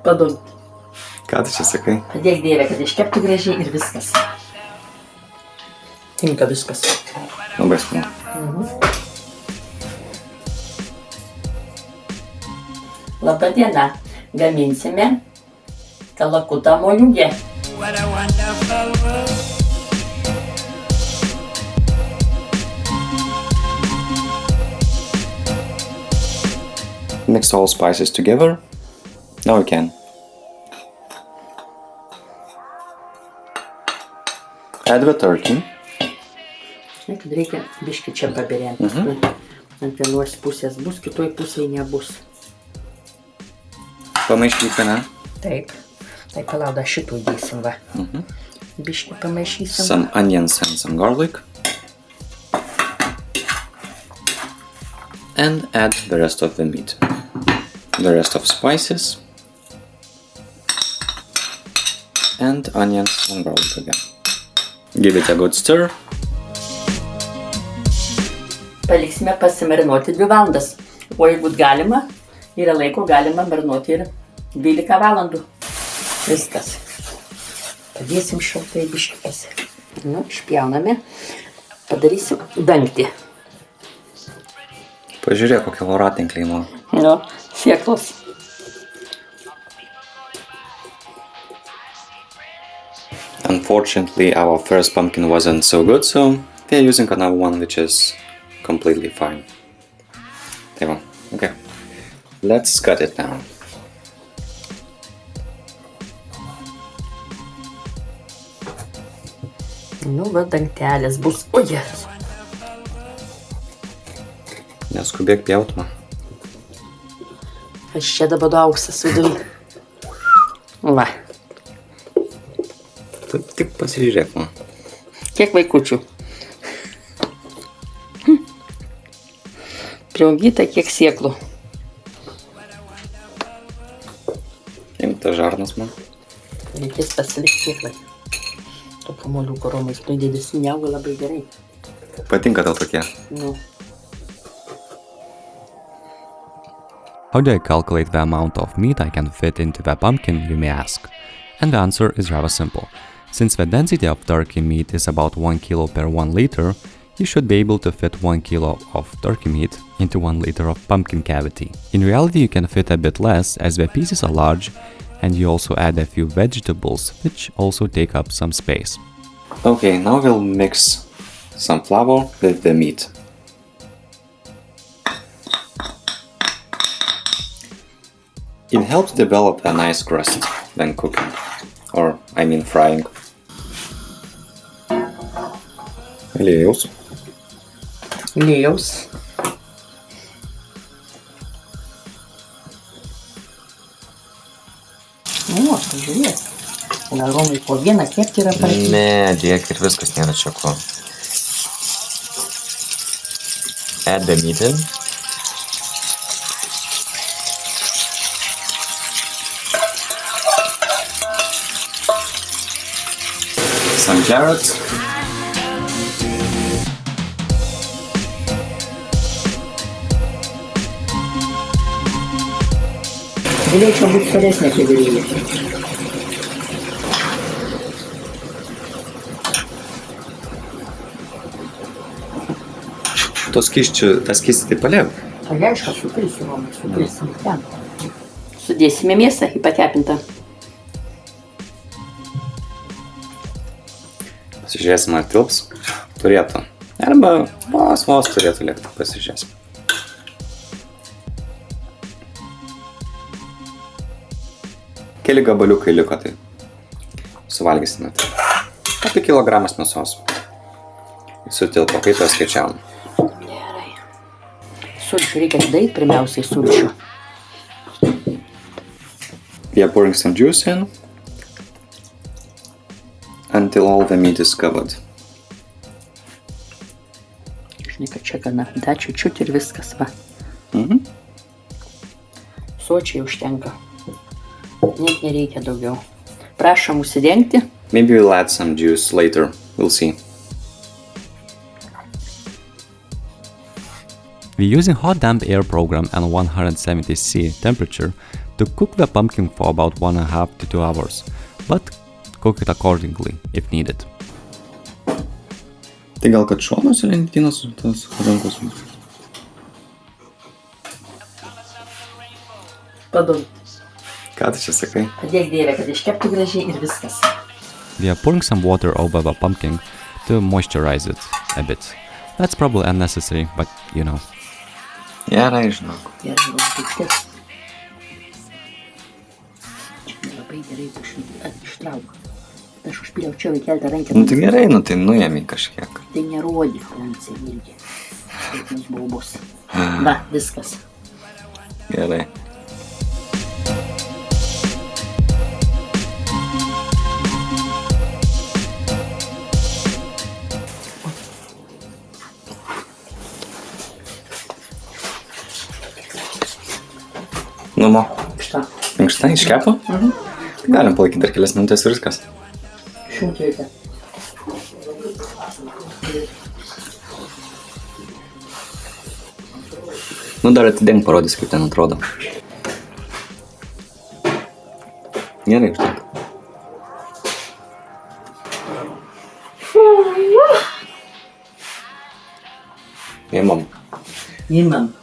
Padunk. Ką tu čia sakai? Padėk Dieve, kad iškeptų gražiai ir viskas. Tinka viskas. Labai skanu. Labą dieną. Gaminsime kalakutą moliūgę. What a wonderful world. Mix all spices together. Now you can. Add the turkey. Žinai, kad reikia biškį čia pabirėti. Ant vienos pusės bus, kitoj pusėje nebus. Pamaišyk, ne? Taip. Tai palauda šitų įdėsim, va. Biškį pamaišysim. Some onions and some garlic. And add the rest of the meat. The rest of spices. And onions and garlic again. Give it a good stir. Paliksime pasimarinuoti 2 valandas. O jeigu galima, yra laiko, galima marinuoti ir 12 valandų. Viskas. Padėsim šiltai biškį pasi. Nu, išpjauname. Padarysim dangtį. Pažiūrėk, kokie voratinkliai man. Nu, sieklos. Unfortunately, our first pumpkin wasn't so good, so we are using another one which is completely fine. Tai va, okay. Let's cut it now. Nu, va, dangtelis bus. O, Jėzus. Neskubėk pjautama. Aš čia dabar auksas vidui. Va. Tu tik pasižiūrėk man. Kiek vaikučių? Priaugyta kiek sėklų. Imta žarnas man. Reikės pasilikti sėklai. Tokio moliūko romais, tu didesnį neauga labai gerai. Patinka tau tokie? Nu. How do I calculate the amount of meat I can fit into the pumpkin, you may ask? And the answer is rather simple. Since the density of turkey meat is about 1 kilo per 1 liter, you should be able to fit 1 kilo of turkey meat into 1 liter of pumpkin cavity. In reality, you can fit a bit less as the pieces are large and you also add a few vegetables which also take up some space. Okay, now we'll mix some flour with the meat. It helps develop a nice crust when cooking, or I mean frying. Aliejaus. Aliejaus. O, pažiūrėk. Gal romai po vieną kepti yra parašyti? Ne, dėk ir viskas nėra čia ko. Add the meat in. Some carrots. Galėčiau būti storesnė figūrėlė. Tas skystį tai paliek. Aišku, supilsiu, romai, supilsim ten. Sudėsime mėsą į patepintą. Pasižiūrėsim, ar tilps. Turėtų. Arba vos turėtų liekti. Pasižiūrėsim. Keli gabaliukai liko, tai suvalgysime. Apie kilogramas mėsos. Sutilpo, kaip to skaičiavom. Gerai. Sulčių reikia atidaryti, pirmiausiai sulčių. We are pouring some juice in until all the meat is covered. Žinai, kad čia gana. Da, čiut ir viskas, va. Sočiai užtenka. Net nereikia daugiau. Prašom užsidengti. Maybe we'll add some juice later. We'll see. We're using hot damp air program and 170°C temperature to cook the pumpkin for about 1.5 to 2 hours, but cook it accordingly if needed. Tai gal kad šonuose lentynos tos rankos? Padum. Ką tu čia sakai? Padėk Dieve, kad iškeptų gražiai ir viskas. We are pouring some water over the pumpkin to moisturize it a bit. That's probably unnecessary, but you know. Gerai, žinok. Gerai, užteks. Labai gerai ištrauk. Aš užpiliau čia keltą rankę. Nu tai gerai, nu tai nuėmė kažkiek. Tai nerodyk, Francija, irgi. Kaip mums baubus. Va, viskas. Gerai. Numo. Šta? Minkšta, iškepo? Galim palaikyti dar kelias minutės ir viskas. Šunkėte. Nu dar atidenk, parodys, kaip ten atrodo. Gerai, užtenka. Įmam. Imam.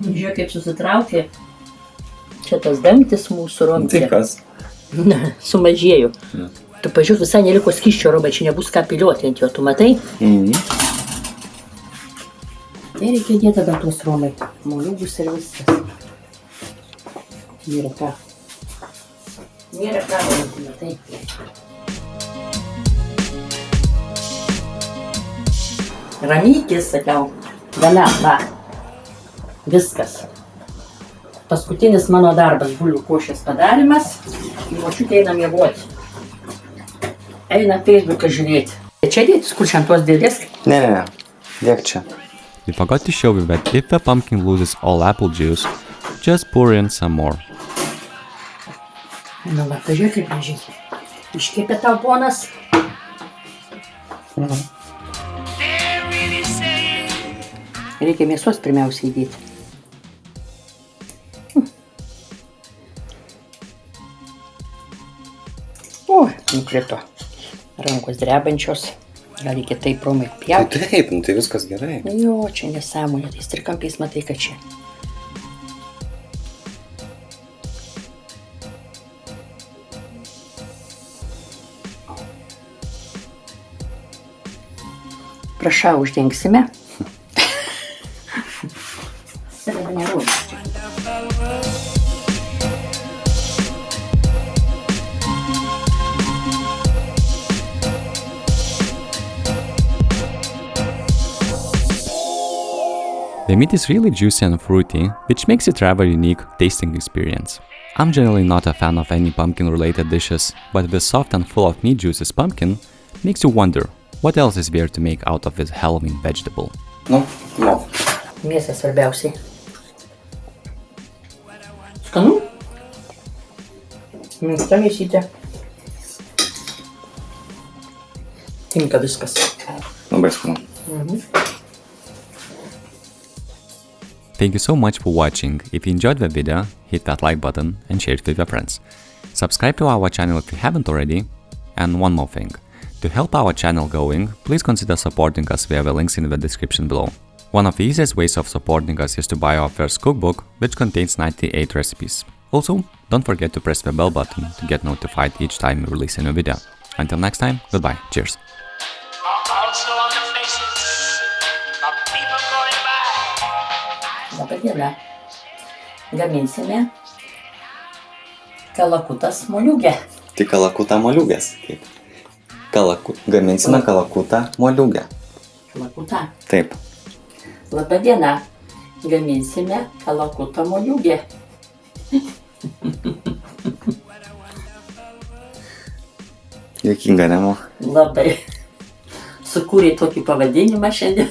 Žiūrėk, kaip susitraukė. Čia tas dantis mūsų rombė. Tai kas? Sumažėjo. Tu pažiūrėk, visai neliko skysčio rombė, čia nebus ką piliuoti ant jo, tu matai? Tai reikia dėti tada tuos romai. Moliūgus ir viskas. Nėra ką. Nėra ką, tu matai. Ramykis, sakiau. Gana, va. Viskas. Paskutinis mano darbas bulvių košės padarimas. Močiutė eina miegoti. Eina Facebooką žiūrėti. Čia dėtis, kur šiandien tuos dėlės? Ne. Dėk čia. We forgot to show you that if the pumpkin loses all apple juice, just pour in some more. Nu, va, pažiūrėk, kaip gražiai. Iškėpė tau ponas. Reikia mėsos pirmiausiai įdėti. O, nukrito. Rankos drebančios. Gal reikia taip romai pjauti. Taip, nu tai viskas gerai. Jo, čia nesąmonė. Tai trikampiais matai, kad čia. Prašau, uždengsime. Save nerodo. The meat is really juicy and fruity, which makes it rather unique tasting experience. I'm generally not a fan of any pumpkin-related dishes, but this soft and full of meat juices pumpkin makes you wonder what else is there to make out of this Halloween vegetable. Nu, mo. Mėsa svarbiausiai. Skanu? Minkšta mėsytė. Tinka viskas. Labai skanu. Thank you so much for watching. If you enjoyed the video, hit that like button and share it with your friends. Subscribe to our channel if you haven't already. And one more thing. To help our channel going, please consider supporting us via the links in the description below. One of the easiest ways of supporting us is to buy our first cookbook, which contains 98 recipes. Also, don't forget to press the bell button to get notified each time we release a new video. Until next time, goodbye, cheers! Also on the faces of people going by. Dabar diena. Gaminsime kalakutas moliūgę. Tai kalakutą moliūgės. Gaminsime kalakutą moliūgę. Kalakutą. Taip. Labą dieną. Gaminsime kalakutą moliūgę. Juokinga, nemo? Labai. Sukūrė tokį pavadinimą šiandien.